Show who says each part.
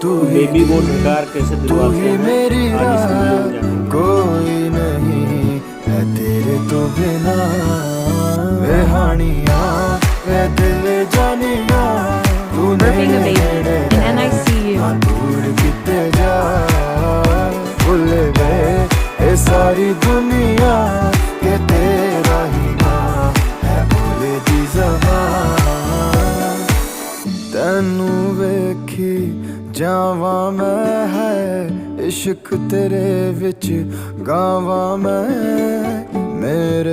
Speaker 1: Baby को ढकार कैसे
Speaker 2: तू
Speaker 1: दिलवाते
Speaker 2: ही
Speaker 1: हैं
Speaker 2: मेरी
Speaker 1: आगे से वीडियो में
Speaker 2: राह,
Speaker 1: जानेंगे।
Speaker 2: कोई नहीं है तेरे तो बिना। वे हानिया वे दिल जानिया तू
Speaker 3: Birthing a baby
Speaker 2: नेड़े
Speaker 3: in NICU.
Speaker 2: ना दूर किते जा। भूल गए ये सारी दुनिया के तेरा ही ना है भूले दी ज़बान। तैनू वेखी जावा मैं है इश्क तेरे विच गावा मैं मेरे